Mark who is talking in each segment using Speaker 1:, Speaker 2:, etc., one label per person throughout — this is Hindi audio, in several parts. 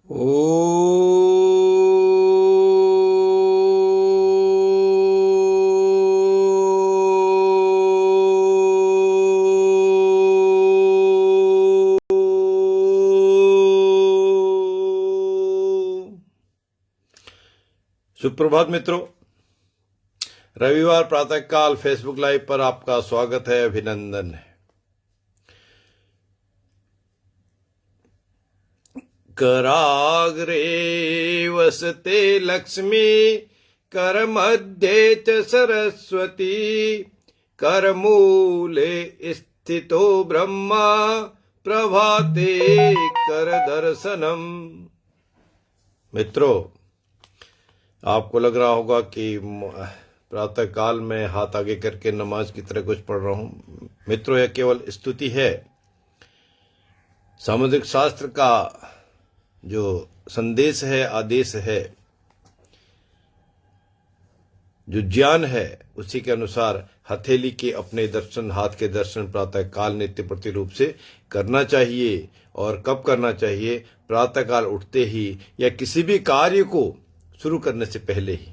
Speaker 1: ओ सुप्रभात मित्रों, रविवार प्रातःकाल फेसबुक लाइव पर आपका स्वागत है, अभिनंदन है। कराग्रे वसते लक्ष्मी, कर मध्ये च सरस्वती, करमूले स्थितो ब्रह्मा, प्रभाते कर दर्शनम। मित्रों, आपको लग रहा होगा कि प्रातः काल में हाथ आगे करके नमाज की तरह कुछ पढ़ रहा हूं। मित्रों, यह केवल स्तुति है। सामुद्रिक शास्त्र का जो संदेश है, आदेश है, जो ज्ञान है, उसी के अनुसार हथेली के अपने दर्शन, हाथ के दर्शन प्रातः काल नित्य प्रति रूप से करना चाहिए। और कब करना चाहिए? प्रातः काल उठते ही या किसी भी कार्य को शुरू करने से पहले ही।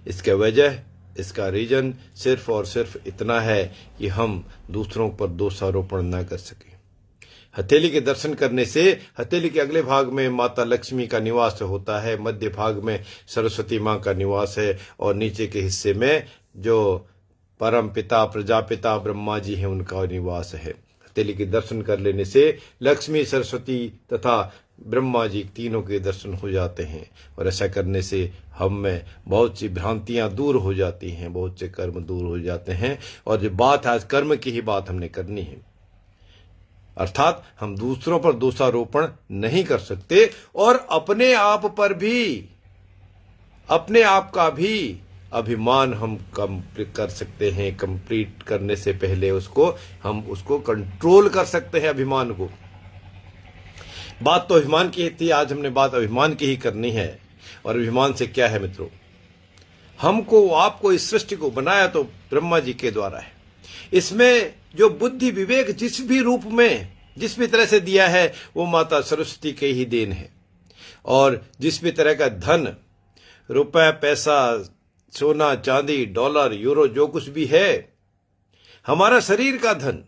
Speaker 1: इसका वजह, इसका रीजन सिर्फ और सिर्फ इतना है कि हम दूसरों पर दोषारोपण न कर सकें। हथेली के दर्शन करने से हथेली के अगले भाग में माता लक्ष्मी का निवास होता है, मध्य भाग में सरस्वती माँ का निवास है और नीचे के हिस्से में जो परम पिता प्रजापिता ब्रह्मा जी हैं उनका निवास है। हथेली के दर्शन कर लेने से लक्ष्मी, सरस्वती तथा ब्रह्मा जी तीनों के दर्शन हो जाते हैं और ऐसा करने से हम में बहुत सी भ्रांतियां दूर हो जाती हैं, बहुत से कर्म दूर हो जाते हैं। और जो बात है, आज कर्म की ही बात हमने करनी है। अर्थात हम दूसरों पर दोषारोपण नहीं कर सकते और अपने आप पर भी, अपने आप का भी अभिमान हम कम कर सकते हैं। कंप्लीट करने से पहले हम उसको कंट्रोल कर सकते हैं, अभिमान को। बात तो अभिमान की थी, आज हमने बात अभिमान की ही करनी है। और अभिमान से क्या है मित्रों? हमको, आपको, इस सृष्टि को बनाया तो ब्रह्मा जी के द्वारा है। इसमें जो बुद्धि विवेक जिस भी रूप में, जिस भी तरह से दिया है, वो माता सरस्वती के ही देन है। और जिस भी तरह का धन, रुपए, पैसा, सोना, चांदी, डॉलर, यूरो, जो कुछ भी है, हमारा शरीर का धन,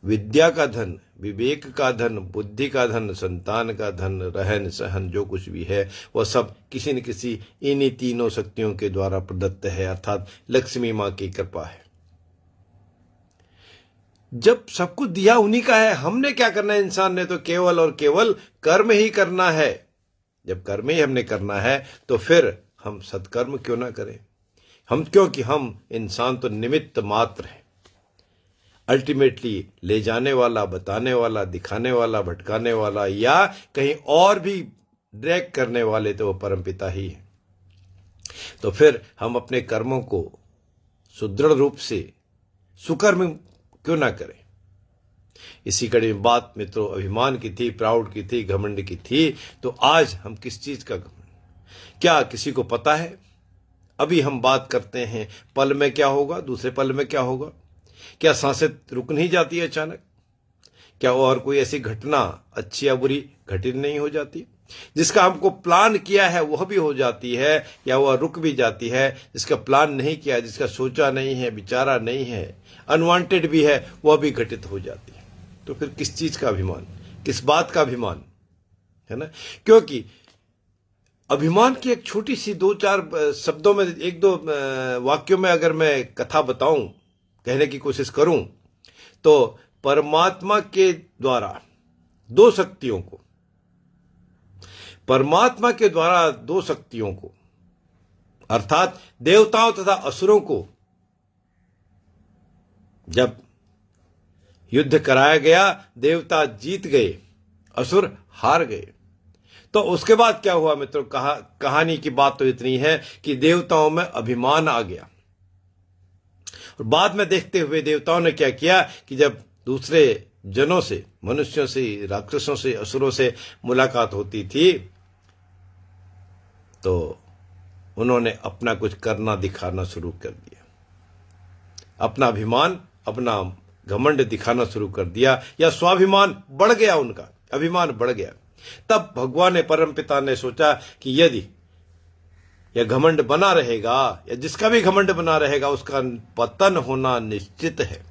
Speaker 1: विद्या का धन, विवेक का धन, बुद्धि का धन, संतान का धन, रहन सहन, जो कुछ भी है, वह सब किसी न किसी इन्हीं तीनों शक्तियों के द्वारा प्रदत्त है, अर्थात लक्ष्मी माँ की कृपा है। जब सब कुछ दिया उन्हीं का है, हमने क्या करना है? इंसान ने तो केवल और केवल कर्म ही करना है। जब कर्म ही हमने करना है तो फिर हम सत्कर्म क्यों ना करें? क्योंकि हम इंसान तो निमित्त मात्र हैं। अल्टीमेटली ले जाने वाला, बताने वाला, दिखाने वाला, भटकाने वाला या कहीं और भी ड्रैग करने वाले तो वो परमपिता ही है। तो फिर हम अपने कर्मों को सुदृढ़ रूप से सुकर्म क्यों ना करें? इसी कड़ी में बात मित्रों अभिमान की थी, प्राउड की थी, घमंड की थी। तो आज हम किस चीज का घमंड? क्या किसी को पता है? अभी हम बात करते हैं, पल में क्या होगा, दूसरे पल में क्या होगा? क्या सांसें रुक नहीं जाती है अचानक? क्या और कोई ऐसी घटना, अच्छी या बुरी, घटित नहीं हो जाती? जिसका हमको प्लान किया है वह भी हो जाती है या वह रुक भी जाती है। जिसका प्लान नहीं किया, जिसका सोचा नहीं है, विचारा नहीं है, अनवांटेड भी है, वह भी घटित हो जाती है। तो फिर किस चीज का अभिमान, किस बात का अभिमान है ना? क्योंकि अभिमान की एक छोटी सी, दो चार शब्दों में, एक दो वाक्यों में अगर मैं कथा बताऊं, कहने की कोशिश करूं, तो परमात्मा के द्वारा दो शक्तियों को, परमात्मा के द्वारा दो शक्तियों को, अर्थात देवताओं तथा असुरों को जब युद्ध कराया गया, देवता जीत गए, असुर हार गए। तो उसके बाद क्या हुआ मित्रों? कहानी की बात तो इतनी है कि देवताओं में अभिमान आ गया। और बाद में देखते हुए देवताओं ने क्या किया कि जब दूसरे जनों से, मनुष्यों से, राक्षसों से, असुरों से मुलाकात होती थी तो उन्होंने अपना कुछ करना दिखाना शुरू कर दिया। अपना अभिमान, अपना घमंड दिखाना शुरू कर दिया, या स्वाभिमान बढ़ गया, उनका अभिमान बढ़ गया। तब भगवान ने परमपिता ने सोचा कि यदि यह घमंड बना रहेगा या जिसका भी घमंड बना रहेगा उसका पतन होना निश्चित है,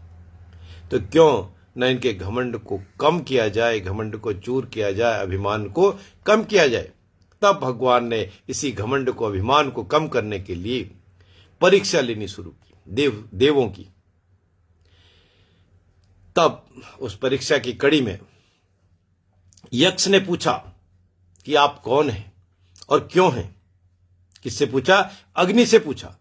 Speaker 1: तो क्यों न इनके घमंड को कम किया जाए, घमंड को चूर किया जाए, अभिमान को कम किया जाए। तब भगवान ने इसी घमंड को, अभिमान को कम करने के लिए परीक्षा लेनी शुरू की देवों की। तब उस परीक्षा की कड़ी में यक्ष ने पूछा कि आप कौन हैं और क्यों हैं। किससे पूछा? अग्नि से पूछा।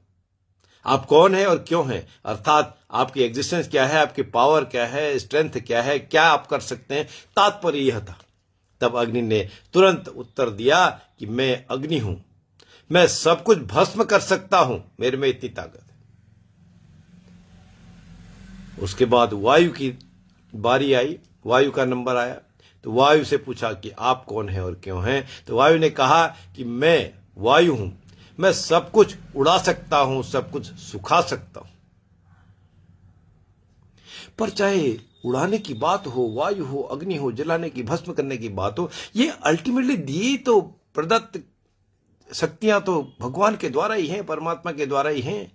Speaker 1: आप कौन हैं और क्यों हैं, अर्थात आपकी एग्जिस्टेंस क्या है, आपकी पावर क्या है, स्ट्रेंथ क्या है, क्या आप कर सकते हैं, तात्पर्य यह था। तब अग्नि ने तुरंत उत्तर दिया कि मैं अग्नि हूं, मैं सब कुछ भस्म कर सकता हूं, मेरे में इतनी ताकत है। उसके बाद वायु की बारी आई, वायु का नंबर आया। तो वायु से पूछा कि आप कौन हैं और क्यों हैं। तो वायु ने कहा कि मैं वायु हूं, मैं सब कुछ उड़ा सकता हूं, सब कुछ सुखा सकता हूं। पर चाहे उड़ाने की बात हो, वायु हो, अग्नि हो, जलाने की, भस्म करने की बात हो, ये अल्टीमेटली दी तो प्रदत्त शक्तियां तो भगवान के द्वारा ही हैं, परमात्मा के द्वारा ही हैं।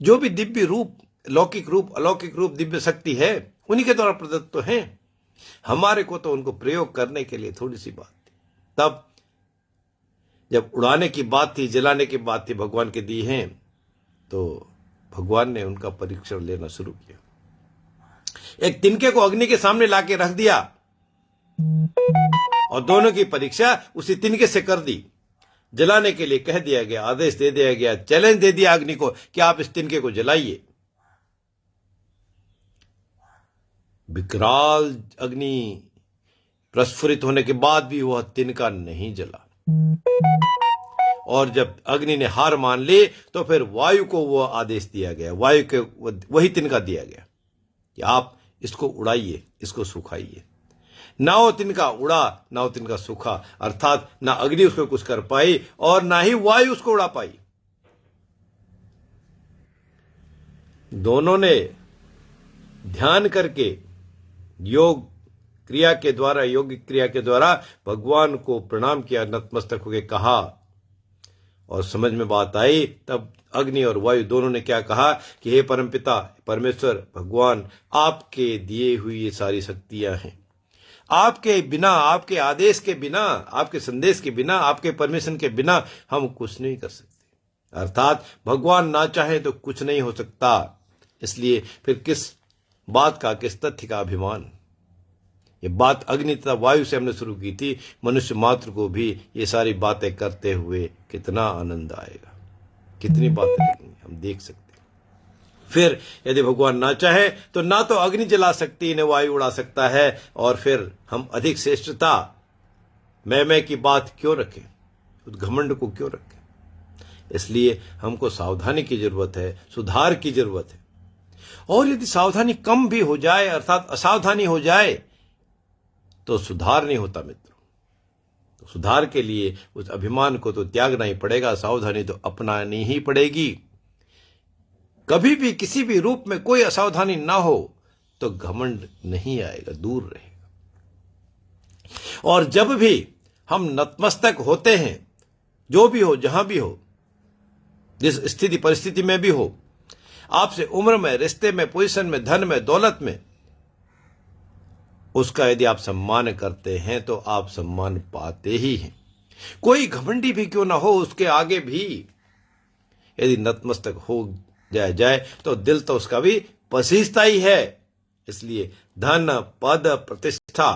Speaker 1: जो भी दिव्य रूप, लौकिक रूप, अलौकिक रूप, दिव्य शक्ति है, उन्हीं के द्वारा प्रदत्त तो हैं। हमारे को तो उनको प्रयोग करने के लिए थोड़ी सी बात थी। तब जब उड़ाने की बात थी, जलाने की बात थी, भगवान के दी हैं, तो भगवान ने उनका परीक्षण लेना शुरू किया। एक तिनके को अग्नि के सामने लाके रख दिया और दोनों की परीक्षा उसी तिनके से कर दी। जलाने के लिए कह दिया गया, आदेश दे दिया गया, चैलेंज दे दिया अग्नि को कि आप इस तिनके को जलाइए। विकराल अग्नि प्रस्फुरित होने के बाद भी वह तिनका नहीं जला। और जब अग्नि ने हार मान ली तो फिर वायु को वह आदेश दिया गया, वायु के वही तिनका दिया गया कि आप इसको उड़ाइए, इसको सुखाइए। ना वो तिनका उड़ा, ना वो तिनका सूखा, अर्थात ना अग्नि उसको कुछ कर पाई और ना ही वायु उसको उड़ा पाई। दोनों ने ध्यान करके, योग क्रिया के द्वारा, योगिक क्रिया के द्वारा भगवान को प्रणाम किया, नतमस्तक होकर कहा और समझ में बात आई। तब अग्नि और वायु दोनों ने क्या कहा कि हे परमपिता, परमेश्वर, भगवान, आपके दिए हुई ये सारी शक्तियां हैं, आपके बिना, आपके आदेश के बिना, आपके संदेश के बिना, आपके परमिशन के बिना हम कुछ नहीं कर सकते। अर्थात भगवान ना चाहे तो कुछ नहीं हो सकता। इसलिए फिर किस बात का, किस तथ्य का अभिमान। ये बात अग्नि तथा वायु से हमने शुरू की थी। मनुष्य मात्र को भी ये सारी बातें करते हुए कितना आनंद आएगा, कितनी बातें लगेंगी, हम देख सकते हैं। फिर यदि भगवान ना चाहे तो ना तो अग्नि जला सकती, न वायु उड़ा सकता है, और फिर हम अधिक श्रेष्ठता, मैं की बात क्यों रखें, उस घमंड को क्यों रखें। इसलिए हमको सावधानी की जरूरत है, सुधार की जरूरत है। और यदि सावधानी कम भी हो जाए, अर्थात असावधानी हो जाए, तो सुधार नहीं होता मित्रों। तो सुधार के लिए उस अभिमान को तो त्यागना ही पड़ेगा, सावधानी तो अपनानी ही पड़ेगी। कभी भी किसी भी रूप में कोई असावधानी ना हो तो घमंड नहीं आएगा, दूर रहेगा। और जब भी हम नतमस्तक होते हैं, जो भी हो, जहां भी हो, जिस स्थिति परिस्थिति में भी हो, आपसे उम्र में, रिश्ते में, पोजीशन में, धन में, दौलत में, उसका यदि आप सम्मान करते हैं तो आप सम्मान पाते ही हैं। कोई घमंडी भी क्यों ना हो, उसके आगे भी यदि नतमस्तक हो जाए तो दिल तो उसका भी पसीजता ही है। इसलिए धन, पद, प्रतिष्ठा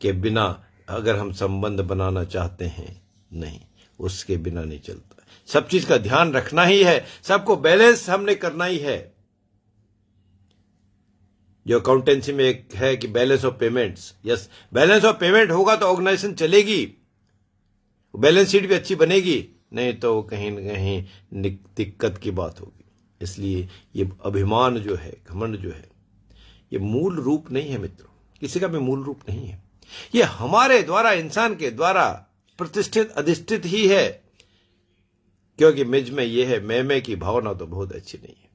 Speaker 1: के बिना अगर हम संबंध बनाना चाहते हैं, नहीं, उसके बिना नहीं चलता। सब चीज का ध्यान रखना ही है, सबको बैलेंस हमने करना ही है। जो अकाउंटेंसी में एक है कि balance of payments, yes, balance of payment होगा तो ऑर्गेनाइजेशन चलेगी, बैलेंस शीट भी अच्छी बनेगी, नहीं तो कहीं न कहीं दिक्कत की बात होगी। इसलिए ये अभिमान जो है, घमंड जो है, ये मूल रूप नहीं है मित्रों, किसी का भी मूल रूप नहीं है। ये हमारे द्वारा, इंसान के द्वारा प्रतिष्ठित, अधिष्ठित ही है। क्योंकि मिज में ये है, मैं की भावना तो बहुत अच्छी नहीं है।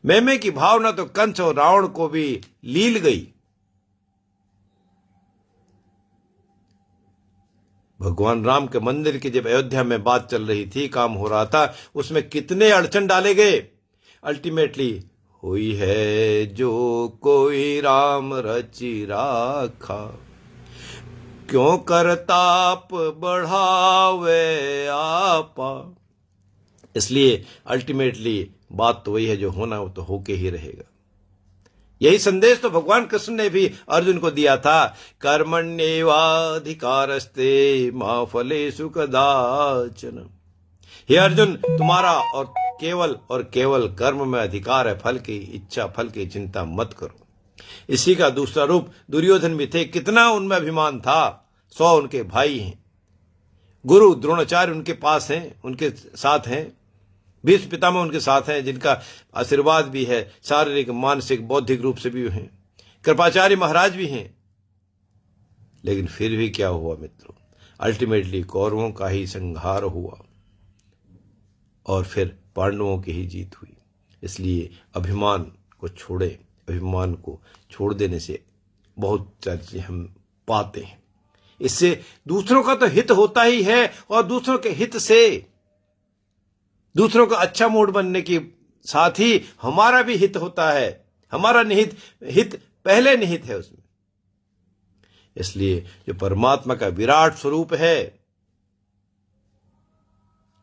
Speaker 1: मैं की भावना तो कंस और रावण को भी लील गई। भगवान राम के मंदिर की जब अयोध्या में बात चल रही थी, काम हो रहा था, उसमें कितने अड़चन डाले गए। अल्टीमेटली हुई है जो कोई राम रचि राखा, क्यों करताप बढ़ावे आपा। इसलिए अल्टीमेटली बात तो वही है, जो होना वो तो होके ही रहेगा। यही संदेश तो भगवान कृष्ण ने भी अर्जुन को दिया था, कर्मण्येवाधिकारस्ते मा फलेषु कदाचन। हे अर्जुन, तुम्हारा और केवल कर्म में अधिकार है, फल की इच्छा, फल की चिंता मत करो। इसी का दूसरा रूप दुर्योधन भी थे। कितना उनमें अभिमान था। 100 उनके भाई हैं, गुरु द्रोणाचार्य उनके पास हैं, उनके साथ हैं, भीष्म पितामह उनके साथ हैं, जिनका आशीर्वाद भी है, शारीरिक, मानसिक, बौद्धिक रूप से भी हैं। कृपाचार्य महाराज भी हैं। लेकिन फिर भी क्या हुआ मित्रों, अल्टीमेटली कौरवों का ही संहार हुआ और फिर पांडवों की ही जीत हुई। इसलिए अभिमान को छोड़े। अभिमान को छोड़ देने से बहुत चीजें हम पाते हैं। इससे दूसरों का तो हित होता ही है, और दूसरों के हित से, दूसरों का अच्छा मूड बनने के साथ ही हमारा भी हित होता है। हमारा हित पहले निहित है उसमें। इसलिए जो परमात्मा का विराट स्वरूप है,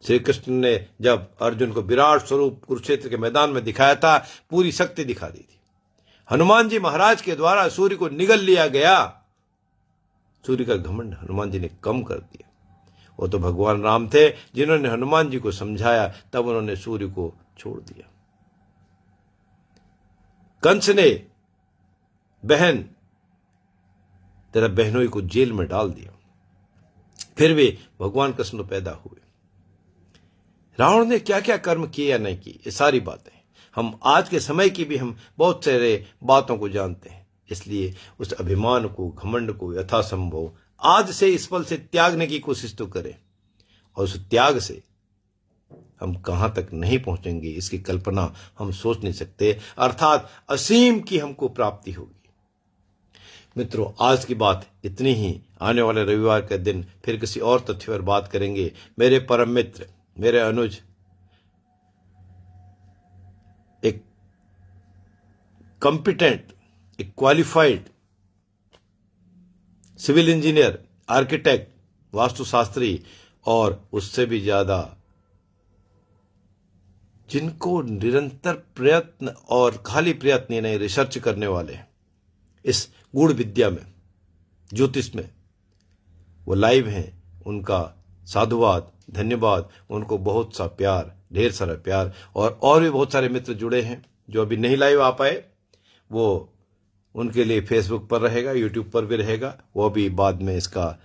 Speaker 1: श्री कृष्ण ने जब अर्जुन को विराट स्वरूप कुरुक्षेत्र के मैदान में दिखाया था, पूरी शक्ति दिखा दी थी। हनुमान जी महाराज के द्वारा सूर्य को निगल लिया गया। सूर्य का घमंड हनुमान जी ने कम कर दिया। वो तो भगवान राम थे, जिन्होंने हनुमान जी को समझाया, तब उन्होंने सूर्य को छोड़ दिया। कंस ने बहन तेरा बहनोई को जेल में डाल दिया, फिर भी भगवान कृष्ण पैदा हुए। रावण ने क्या क्या कर्म किए या नहीं किए, ये सारी बातें हम आज के समय की भी हम बहुत सारे बातों को जानते हैं। इसलिए उस अभिमान को, घमंड को यथासंभव आज से, इस पल से त्यागने की कोशिश तो करें। और उस त्याग से हम कहां तक नहीं पहुंचेंगे, इसकी कल्पना हम सोच नहीं सकते। अर्थात असीम की हमको प्राप्ति होगी। मित्रों, आज की बात इतनी ही। आने वाले रविवार के दिन फिर किसी और तथ्य पर बात करेंगे। मेरे परम मित्र, मेरे अनुज, एक कॉम्पिटेंट, एक क्वालिफाइड सिविल इंजीनियर, आर्किटेक्ट, वास्तुशास्त्री, और उससे भी ज्यादा जिनको निरंतर प्रयत्न और खाली प्रयत्न नहीं, रिसर्च करने वाले इस गूढ़ विद्या में, ज्योतिष में, वो लाइव हैं। उनका साधुवाद, धन्यवाद। उनको बहुत सा प्यार, ढेर सारा प्यार। और भी बहुत सारे मित्र जुड़े हैं जो अभी नहीं लाइव आ पाए, वो उनके लिए फेसबुक पर रहेगा, यूट्यूब पर भी रहेगा। वो भी बाद में इसका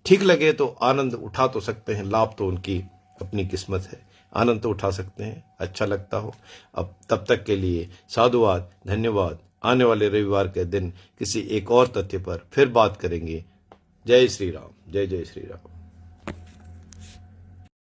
Speaker 1: ठीक लगे तो आनंद उठा तो सकते हैं। लाभ तो उनकी अपनी किस्मत है, आनंद तो उठा सकते हैं, अच्छा लगता हो। अब तब तक के लिए साधुवाद, धन्यवाद। आने वाले रविवार के दिन किसी एक और तथ्य पर फिर बात करेंगे। जय श्री राम, जय जय श्री राम।